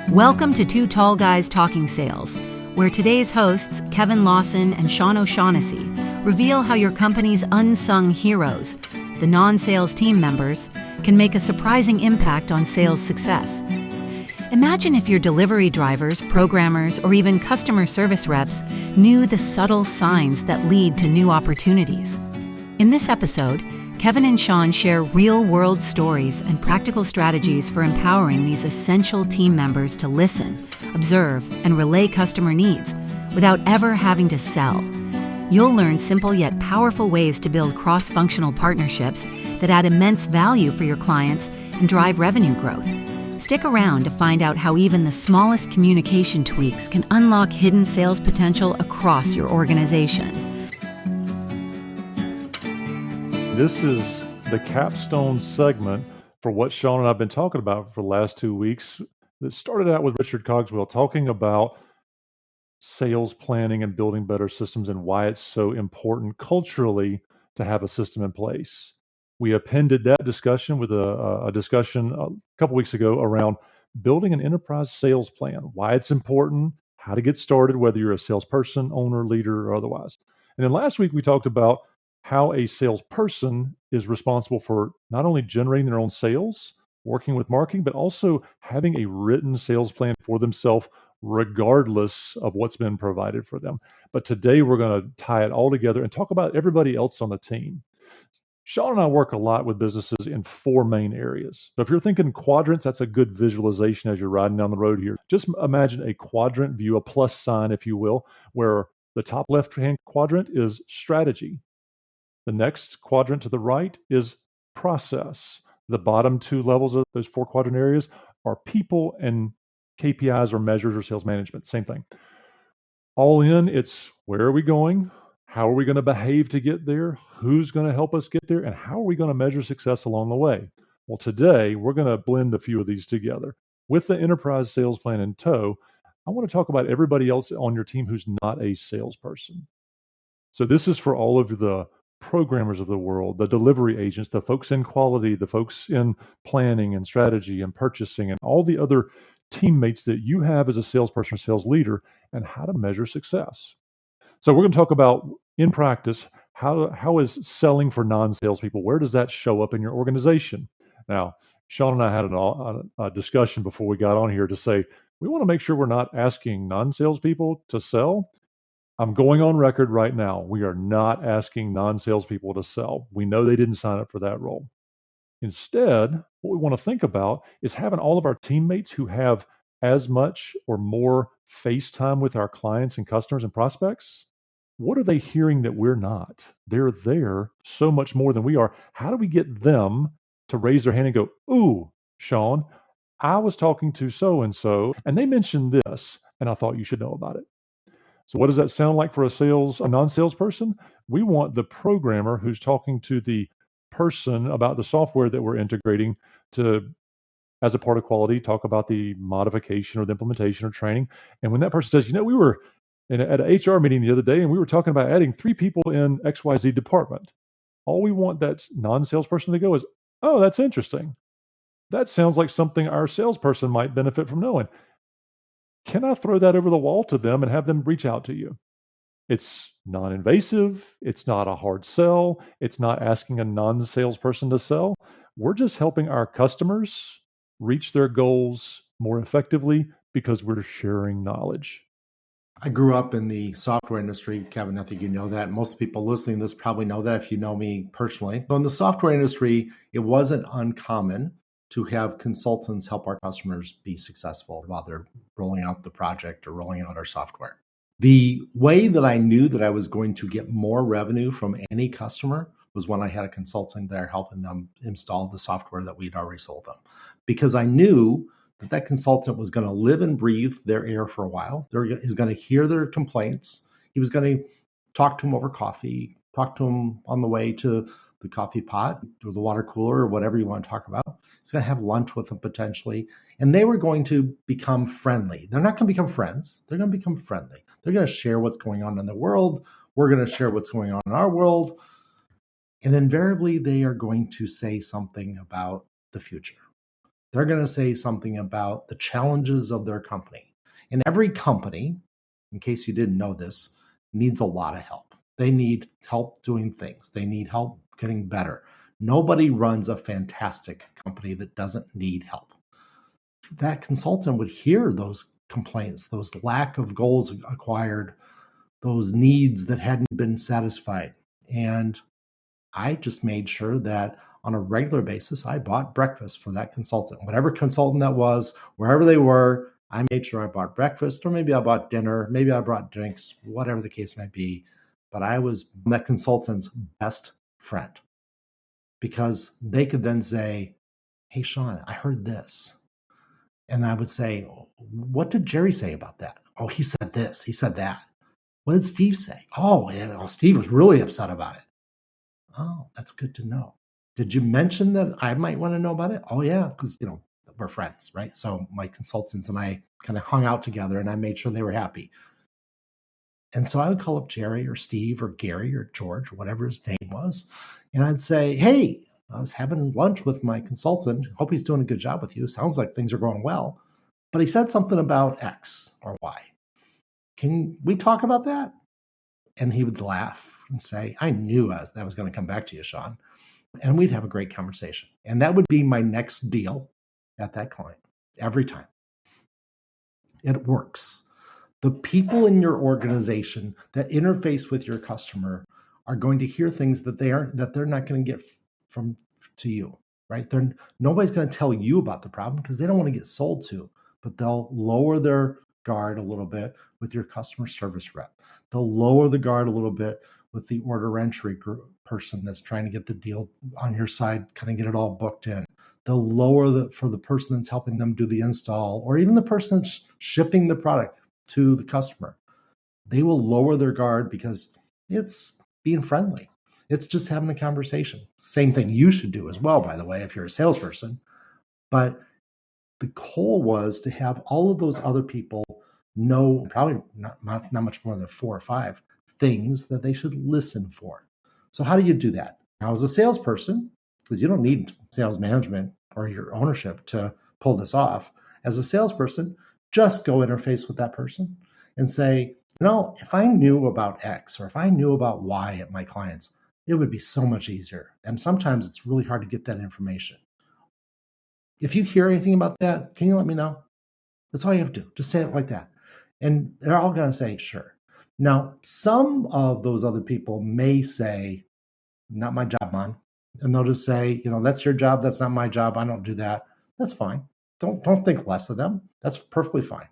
Welcome to Two Tall Guys Talking Sales, where today's hosts, Kevin Lawson and Sean O'Shaughnessy, reveal how your company's unsung heroes, the non-sales team members, can make a surprising impact on sales success. Imagine if your delivery drivers, programmers, or even customer service reps knew the subtle signs that lead to new opportunities. In this episode, Kevin and Sean share real-world stories and practical strategies for empowering these essential team members to listen, observe, and relay customer needs without ever having to sell. You'll learn simple yet powerful ways to build cross-functional partnerships that add immense value for your clients and drive revenue growth. Stick around to find out how even the smallest communication tweaks can unlock hidden sales potential across your organization. This is the capstone segment for what Sean and I have been talking about for the last 2 weeks. That started out with Richard Cogswell talking about sales planning and building better systems and why it's so important culturally to have a system in place. We appended that discussion with a discussion a couple weeks ago around building an enterprise sales plan, why it's important, how to get started, whether you're a salesperson, owner, leader, or otherwise. And then last week we talked about how a salesperson is responsible for not only generating their own sales, working with marketing, but also having a written sales plan for themselves, regardless of what's been provided for them. But today we're going to tie it all together and talk about everybody else on the team. Sean and I work a lot with businesses in 4 main areas. So if you're thinking quadrants, that's a good visualization as you're riding down the road here. Just imagine a quadrant view, a plus sign, if you will, where the top left-hand quadrant is strategy. The next quadrant to the right is process. The bottom 2 levels of those 4 quadrant areas are people and KPIs or measures or sales management. Same thing. All in, it's where are we going? How are we going to behave to get there? Who's going to help us get there? And how are we going to measure success along the way? Well, today we're going to blend a few of these together. With the enterprise sales plan in tow, I want to talk about everybody else on your team who's not a salesperson. So this is for all of the programmers of the world, the delivery agents, the folks in quality, the folks in planning and strategy and purchasing, and all the other teammates that you have as a salesperson or sales leader, and how to measure success. So we're going to talk about, in practice, how is selling for non-salespeople? Where does that show up in your organization? Now, Sean and I had a discussion before we got on here to say we want to make sure we're not asking non-salespeople to sell. I'm going on record right now. We are not asking non-salespeople to sell. We know they didn't sign up for that role. Instead, what we want to think about is having all of our teammates who have as much or more face time with our clients and customers and prospects. What are they hearing that we're not? They're there so much more than we are. How do we get them to raise their hand and go, ooh, Sean, I was talking to so-and-so, and they mentioned this, and I thought you should know about it. So what does that sound like for a non-sales person? We want the programmer who's talking to the person about the software that we're integrating to, as a part of quality, talk about the modification or the implementation or training. And when that person says, we were at an HR meeting the other day and we were talking about adding 3 people in XYZ department. All we want that non-salesperson to go is, oh, that's interesting. That sounds like something our salesperson might benefit from knowing. Can I throw that over the wall to them and have them reach out to you? It's non-invasive. It's not a hard sell. It's not asking a non-salesperson to sell. We're just helping our customers reach their goals more effectively because we're sharing knowledge. I grew up in the software industry, Kevin. I think you know that. Most people listening to this probably know that if you know me personally. So in the software industry, it wasn't uncommon to have consultants help our customers be successful while they're rolling out the project or rolling out our software. The way that I knew that I was going to get more revenue from any customer was when I had a consultant there helping them install the software that we'd already sold them. Because I knew that consultant was going to live and breathe their air for a while. He was going to hear their complaints. He was going to talk to them over coffee, talk to them on the way to the coffee pot or the water cooler or whatever you want to talk about. He's going to have lunch with them potentially. And they were going to become friendly. They're not going to become friends. They're going to become friendly. They're going to share what's going on in the world. We're going to share what's going on in our world. And invariably, they are going to say something about the future. They're going to say something about the challenges of their company. And every company, in case you didn't know this, needs a lot of help. They need help doing things. They need help getting better. Nobody runs a fantastic company that doesn't need help. That consultant would hear those complaints, those lack of goals acquired, those needs that hadn't been satisfied. And I just made sure that on a regular basis, I bought breakfast for that consultant. Whatever consultant that was, wherever they were, I made sure I bought breakfast, or maybe I bought dinner, maybe I brought drinks, whatever the case might be. But I was that consultant's best friend, because they could then say, "Hey, Sean, I heard this." And I would say, "What did Jerry say about that?" "Oh, he said this, he said that." "What did Steve say?" "Oh, yeah, well, Steve was really upset about it." "Oh, that's good to know. Did you mention that I might want to know about it?" "Oh, yeah, because, we're friends, right?" So my consultants and I kind of hung out together, and I made sure they were happy. And so I would call up Jerry or Steve or Gary or George, or whatever his name was, and I'd say, "Hey, I was having lunch with my consultant. Hope he's doing a good job with you. Sounds like things are going well. But he said something about X or Y. Can we talk about that?" And he would laugh and say, "I knew that was going to come back to you, Sean." And we'd have a great conversation. And that would be my next deal at that client every time. It works. The people in your organization that interface with your customer are going to hear things that they're not going to get from to you, right? Nobody's going to tell you about the problem because they don't want to get sold to, but they'll lower their guard a little bit with your customer service rep. They'll lower the guard a little bit with the order entry person that's trying to get the deal on your side, kind of get it all booked in. They'll lower for the person that's helping them do the install, or even the person that's shipping the product to the customer. They will lower their guard because it's being friendly. It's just having a conversation. Same thing you should do as well, by the way, if you're a salesperson. But the goal was to have all of those other people know, probably not much more than 4 or 5 things that they should listen for. So how do you do that? Now, as a salesperson, because you don't need sales management or your ownership to pull this off, as a salesperson, just go interface with that person and say, if I knew about X or if I knew about Y at my clients, it would be so much easier. And sometimes it's really hard to get that information. If you hear anything about that, can you let me know? That's all you have to do. Just say it like that. And they're all going to say, sure. Now, some of those other people may say, not my job, man. And they'll just say, that's your job. That's not my job. I don't do that. That's fine. Don't think less of them. That's perfectly fine.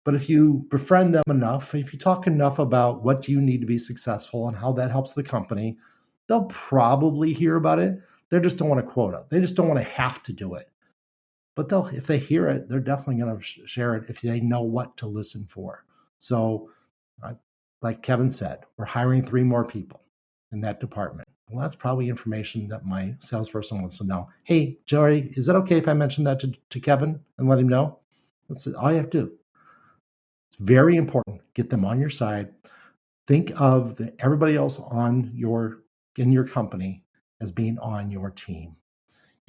But if you befriend them enough, if you talk enough about what you need to be successful and how that helps the company, they'll probably hear about it. They just don't want a quota. They just don't want to have to do it. But if they hear it, they're definitely going to share it if they know what to listen for. So, like Kevin said, we're hiring 3 more people in that department. Well, that's probably information that my salesperson wants to know. Hey, Jerry, is it okay if I mention that to Kevin and let him know? That's all you have to do. It's very important. Get them on your side. Think of everybody else in your company as being on your team.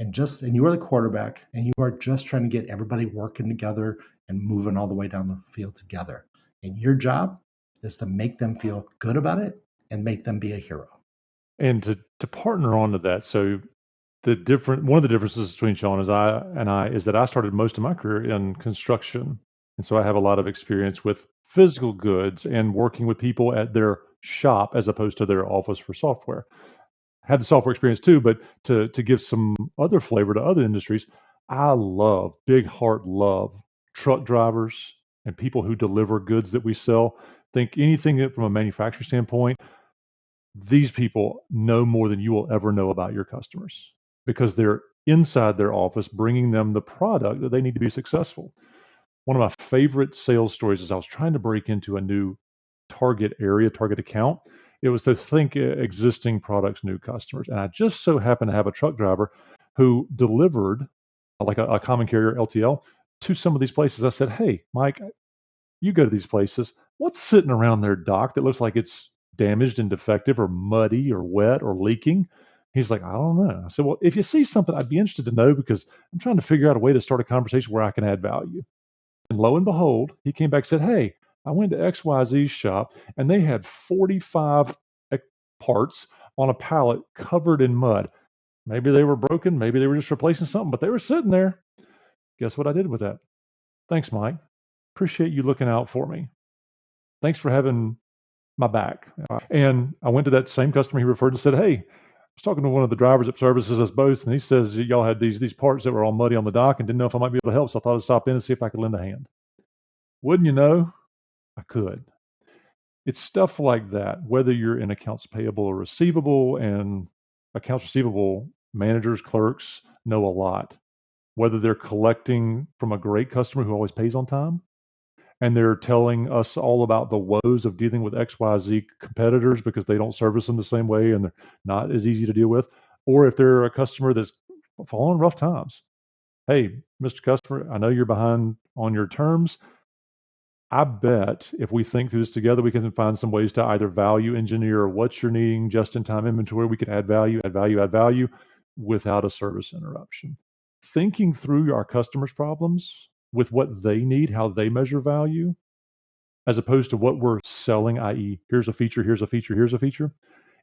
And you are the quarterback, and you are just trying to get everybody working together and moving all the way down the field together. And your job is to make them feel good about it and make them be a hero. And to partner onto that, so one of the differences between Sean and I is that I started most of my career in construction, and so I have a lot of experience with physical goods and working with people at their shop as opposed to their office for software. Had the software experience too, but to give some other flavor to other industries, I big heart love truck drivers and people who deliver goods that we sell. Think anything that from a manufacturer standpoint, these people know more than you will ever know about your customers because they're inside their office bringing them the product that they need to be successful. One of my favorite sales stories is I was trying to break into a new target account. It was to think existing products, new customers. And I just so happened to have a truck driver who delivered like a common carrier LTL to some of these places. I said, "Hey, Mike, you go to these places. What's sitting around their dock that looks like it's damaged and defective or muddy or wet or leaking?" He's like, I don't know. I said, well, if you see something, I'd be interested to know because I'm trying to figure out a way to start a conversation where I can add value. And lo and behold, he came back and said, hey, I went to XYZ's shop and they had 45 parts on a pallet covered in mud. Maybe they were broken. Maybe they were just replacing something, but they were sitting there. Guess what I did with that? Thanks, Mike. Appreciate you looking out for me. Thanks for having my back. And I went to that same customer he referred to and said, hey, I was talking to one of the drivers that services us both, and he says y'all had these parts that were all muddy on the dock and didn't know if I might be able to help, so I thought I'd stop in and see if I could lend a hand. Wouldn't you know, I could. It's stuff like that, whether you're in accounts payable or receivable, and accounts receivable managers, clerks know a lot. Whether they're collecting from a great customer who always pays on time, and they're telling us all about the woes of dealing with XYZ competitors because they don't service them the same way and they're not as easy to deal with, or if they're a customer that's falling rough times. Hey, Mr. Customer, I know you're behind on your terms. I bet if we think through this together, we can find some ways to either value engineer what you're needing just in time inventory. We can add value, add value, add value without a service interruption. Thinking through our customers' problems with what they need, how they measure value, as opposed to what we're selling, i.e., here's a feature, here's a feature, here's a feature,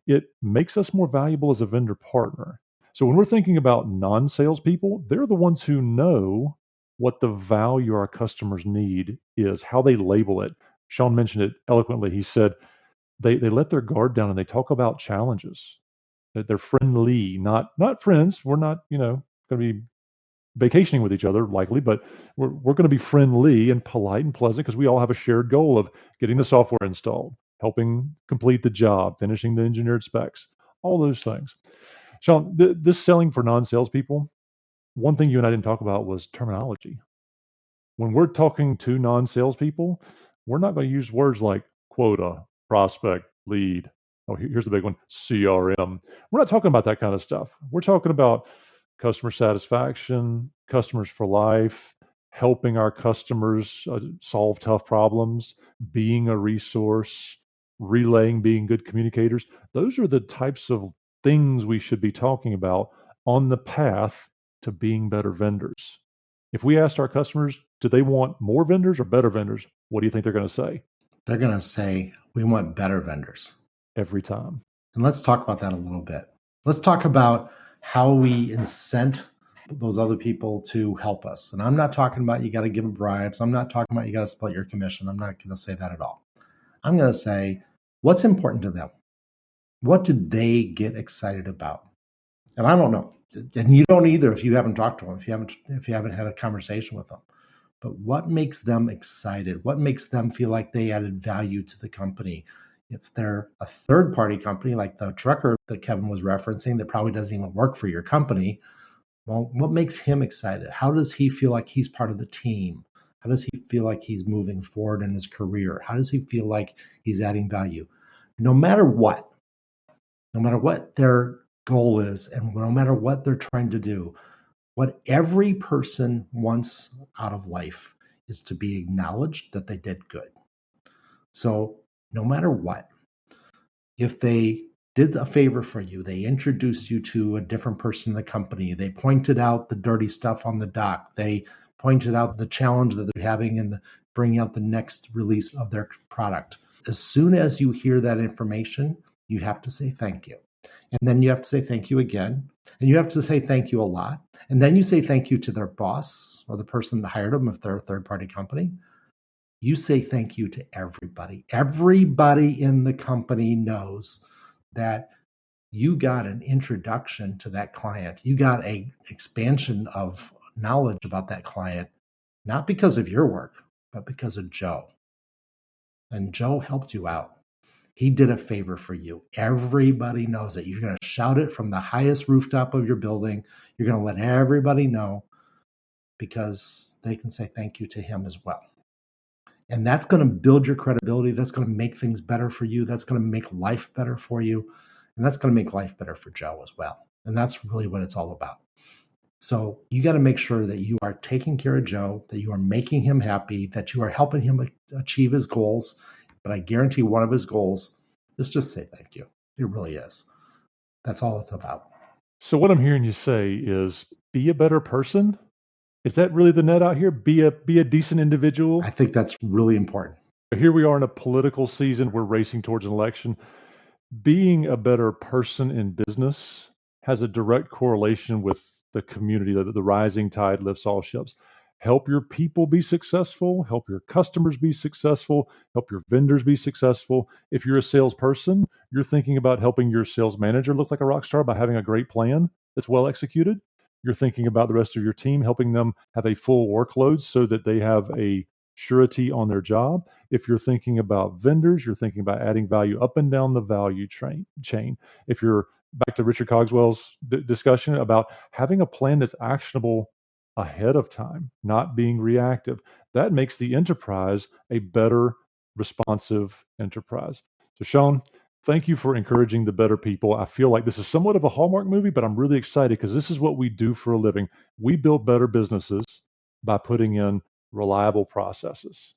it makes us more valuable as a vendor partner. So when we're thinking about non-salespeople, they're the ones who know what the value our customers need is, how they label it. Sean mentioned it eloquently. He said they let their guard down and they talk about challenges. That they're friendly, not friends. We're not, going to be vacationing with each other likely, but we're going to be friendly and polite and pleasant because we all have a shared goal of getting the software installed, helping complete the job, finishing the engineered specs, all those things. Sean, this selling for non-salespeople, one thing you and I didn't talk about was terminology. When we're talking to non-salespeople, we're not going to use words like quota, prospect, lead. Oh, here's the big one, CRM. We're not talking about that kind of stuff. We're talking about customer satisfaction, customers for life, helping our customers solve tough problems, being a resource, relaying, being good communicators. Those are the types of things we should be talking about on the path to being better vendors. If we asked our customers, do they want more vendors or better vendors? What do you think they're going to say? They're going to say, we want better vendors. Every time. And let's talk about that a little bit. Let's talk about how we incent those other people to help us. And I'm not talking about you got to give them bribes. I'm not talking about you got to split your commission. I'm not going to say that at all. I'm going to say, what's important to them? What do they get excited about? And I don't know. And you don't either if you haven't talked to them, if you haven't had a conversation with them. But what makes them excited? What makes them feel like they added value to the company? If they're a third-party company like the trucker that Kevin was referencing that probably doesn't even work for your company, well, what makes him excited? How does he feel like he's part of the team? How does he feel like he's moving forward in his career? How does he feel like he's adding value? No matter what their goal is and no matter what they're trying to do, what every person wants out of life is to be acknowledged that they did good. So no matter what, if they did a favor for you, they introduced you to a different person in the company, they pointed out the dirty stuff on the dock, they pointed out the challenge that they're having in bringing out the next release of their product. As soon as you hear that information, you have to say thank you. And then you have to say thank you again. And you have to say thank you a lot. And then you say thank you to their boss or the person that hired them if they're a third-party company. You say thank you to everybody. Everybody in the company knows that you got an introduction to that client. You got an expansion of knowledge about that client, not because of your work, but because of Joe. And Joe helped you out. He did a favor for you. Everybody knows it. You're going to shout it from the highest rooftop of your building. You're going to let everybody know because they can say thank you to him as well. And that's going to build your credibility. That's going to make things better for you. That's going to make life better for you. And that's going to make life better for Joe as well. And that's really what it's all about. So you got to make sure that you are taking care of Joe, that you are making him happy, that you are helping him achieve his goals. But I guarantee one of his goals is just say thank you. It really is. That's all it's about. So what I'm hearing you say is be a better person. Is that really the net out here? Be a decent individual. I think that's really important. Here we are in a political season. We're racing towards an election. Being a better person in business has a direct correlation with the community, that the rising tide lifts all ships. Help your people be successful, help your customers be successful, help your vendors be successful. If you're a salesperson, you're thinking about helping your sales manager look like a rock star by having a great plan that's well executed. You're thinking about the rest of your team, helping them have a full workload so that they have a surety on their job. If you're thinking about vendors, you're thinking about adding value up and down the value chain. If you're back to Richard Cogswell's discussion about having a plan that's actionable ahead of time, not being reactive, that makes the enterprise a better, responsive enterprise. So, Sean, thank you for encouraging the better people. I feel like this is somewhat of a Hallmark movie, but I'm really excited because this is what we do for a living. We build better businesses by putting in reliable processes.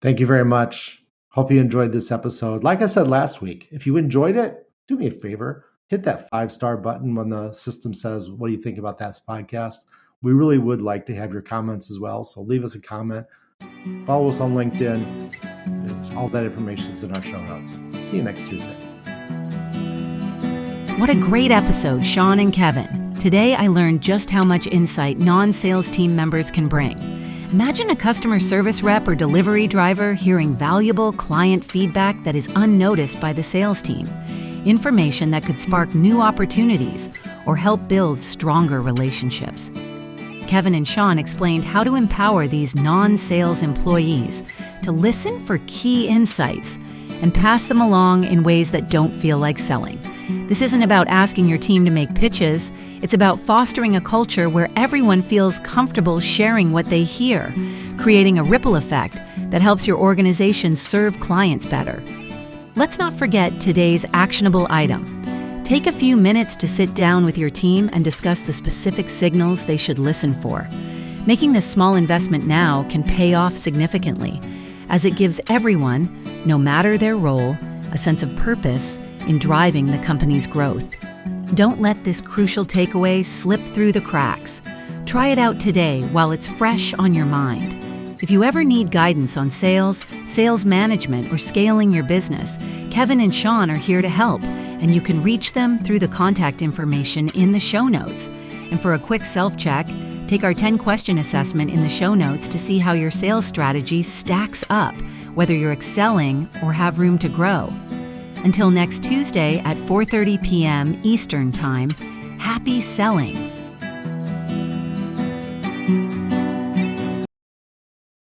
Thank you very much. Hope you enjoyed this episode. Like I said last week, if you enjoyed it, do me a favor, hit that 5-star button when the system says, what do you think about that podcast? We really would like to have your comments as well. So leave us a comment. Follow us on LinkedIn. All that information is in our show notes. See you next Tuesday. What a great episode, Sean and Kevin. Today, I learned just how much insight non-sales team members can bring. Imagine a customer service rep or delivery driver hearing valuable client feedback that is unnoticed by the sales team. Information that could spark new opportunities or help build stronger relationships. Kevin and Sean explained how to empower these non-sales employees to listen for key insights and pass them along in ways that don't feel like selling. This isn't about asking your team to make pitches. It's about fostering a culture where everyone feels comfortable sharing what they hear, creating a ripple effect that helps your organization serve clients better. Let's not forget today's actionable item. Take a few minutes to sit down with your team and discuss the specific signals they should listen for. Making this small investment now can pay off significantly, as it gives everyone, no matter their role, a sense of purpose in driving the company's growth. Don't let this crucial takeaway slip through the cracks. Try it out today while it's fresh on your mind. If you ever need guidance on sales, sales management, or scaling your business, Kevin and Sean are here to help, and you can reach them through the contact information in the show notes. And for a quick self-check, take our 10-question assessment in the show notes to see how your sales strategy stacks up, whether you're excelling or have room to grow. Until next Tuesday at 4:30 p.m. Eastern Time, happy selling.